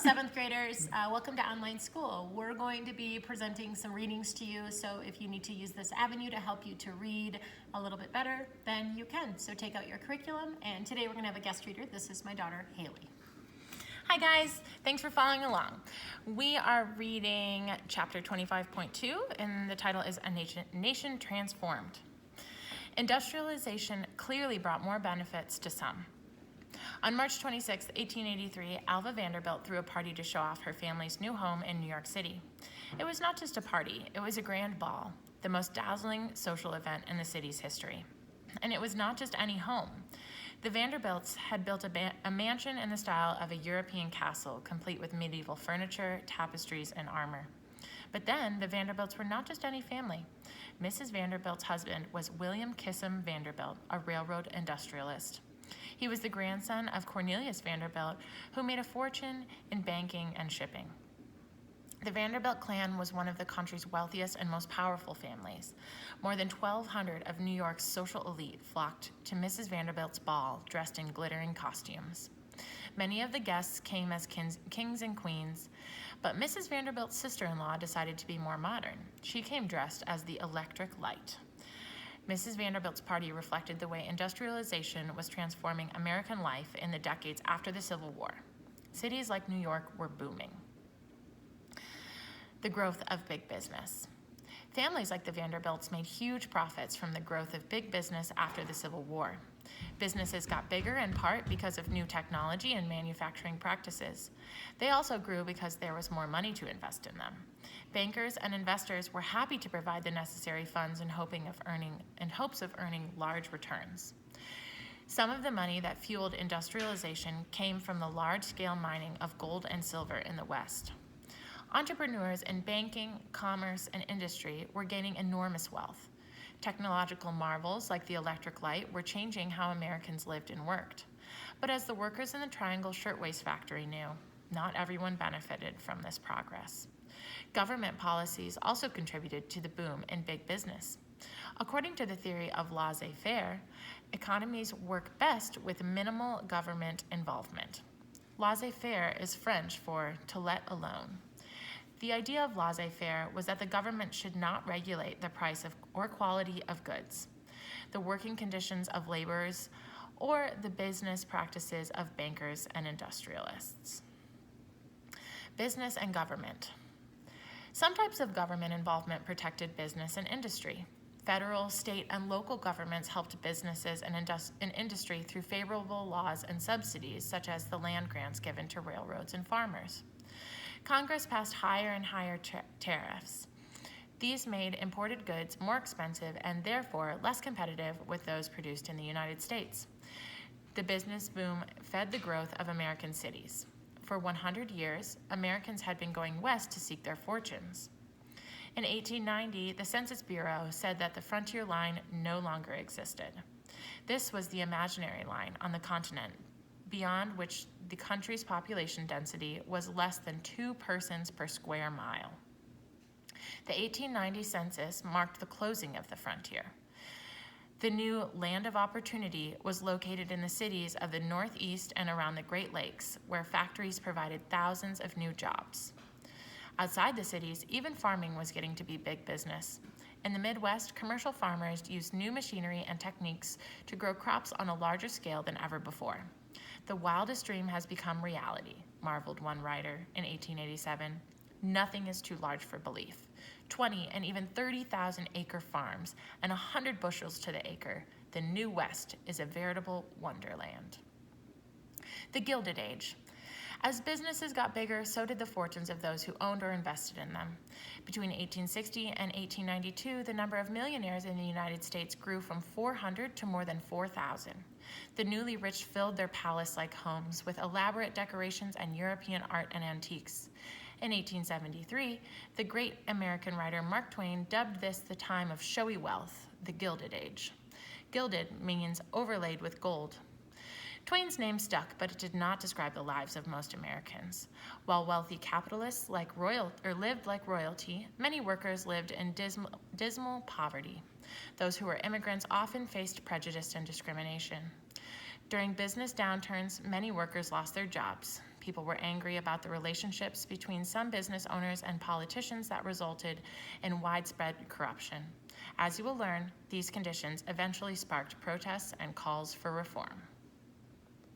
seventh graders. Welcome to online school. We're going to be presenting some readings to you, so if you need to use this avenue to help you to read a little bit better, then you can. So take out your curriculum, and today we're going to have a guest reader. This is my daughter, Haley. Hi guys, thanks for following along. We are reading chapter 25.2, and the title is A Nation Transformed. Industrialization clearly brought more benefits to some. On March 26, 1883, Alva Vanderbilt threw a party to show off her family's new home in New York City. It was not just a party, it was a grand ball, the most dazzling social event in the city's history. And it was not just any home. The Vanderbilts had built a mansion in the style of a European castle, complete with medieval furniture, tapestries, and armor. But then, the Vanderbilts were not just any family. Mrs. Vanderbilt's husband was William Kissam Vanderbilt, a railroad industrialist. He was the grandson of Cornelius Vanderbilt, who made a fortune in banking and shipping. The Vanderbilt clan was one of the country's wealthiest and most powerful families. More than 1,200 of New York's social elite flocked to Mrs. Vanderbilt's ball dressed in glittering costumes. Many of the guests came as kings and queens, but Mrs. Vanderbilt's sister-in-law decided to be more modern. She came dressed as the Electric Light. Mrs. Vanderbilt's party reflected the way industrialization was transforming American life in the decades after the Civil War. Cities like New York were booming. The growth of big business. Families like the Vanderbilts made huge profits from the growth of big business after the Civil War. Businesses got bigger in part because of new technology and manufacturing practices. They also grew because there was more money to invest in them. Bankers and investors were happy to provide the necessary funds in hopes of earning large returns. Some of the money that fueled industrialization came from the large-scale mining of gold and silver in the West. Entrepreneurs in banking, commerce, and industry were gaining enormous wealth. Technological marvels like the electric light were changing how Americans lived and worked. But as the workers in the Triangle Shirtwaist Factory knew, not everyone benefited from this progress. Government policies also contributed to the boom in big business. According to the theory of laissez-faire, economies work best with minimal government involvement. Laissez-faire is French for to let alone. The idea of laissez-faire was that the government should not regulate the price or quality of goods, the working conditions of laborers, or the business practices of bankers and industrialists. Business and government. Some types of government involvement protected business and industry. Federal, state, and local governments helped businesses and industry through favorable laws and subsidies, such as the land grants given to railroads and farmers. Congress passed higher and higher tariffs. These made imported goods more expensive and therefore less competitive with those produced in the United States. The business boom fed the growth of American cities. For 100 years, Americans had been going west to seek their fortunes. In 1890, the Census Bureau said that the frontier line no longer existed. This was the imaginary line on the continent, beyond which the country's population density was less than 2 persons per square mile. The 1890 census marked the closing of the frontier. The new land of opportunity was located in the cities of the Northeast and around the Great Lakes, where factories provided thousands of new jobs. Outside the cities, even farming was getting to be big business. In the Midwest, commercial farmers used new machinery and techniques to grow crops on a larger scale than ever before. The wildest dream has become reality, marveled one writer in 1887. Nothing is too large for belief. 20 and even 30,000 acre farms and 100 bushels to the acre. The New West is a veritable wonderland. The Gilded Age. As businesses got bigger, so did the fortunes of those who owned or invested in them. Between 1860 and 1892, the number of millionaires in the United States grew from 400 to more than 4,000. The newly rich filled their palace-like homes with elaborate decorations and European art and antiques. In 1873, the great American writer Mark Twain dubbed this the time of showy wealth, the Gilded Age. Gilded means overlaid with gold. Twain's name stuck, but it did not describe the lives of most Americans. While wealthy capitalists lived like royalty, many workers lived in dismal poverty. Those who were immigrants often faced prejudice and discrimination. During business downturns, many workers lost their jobs. People were angry about the relationships between some business owners and politicians that resulted in widespread corruption. As you will learn, these conditions eventually sparked protests and calls for reform.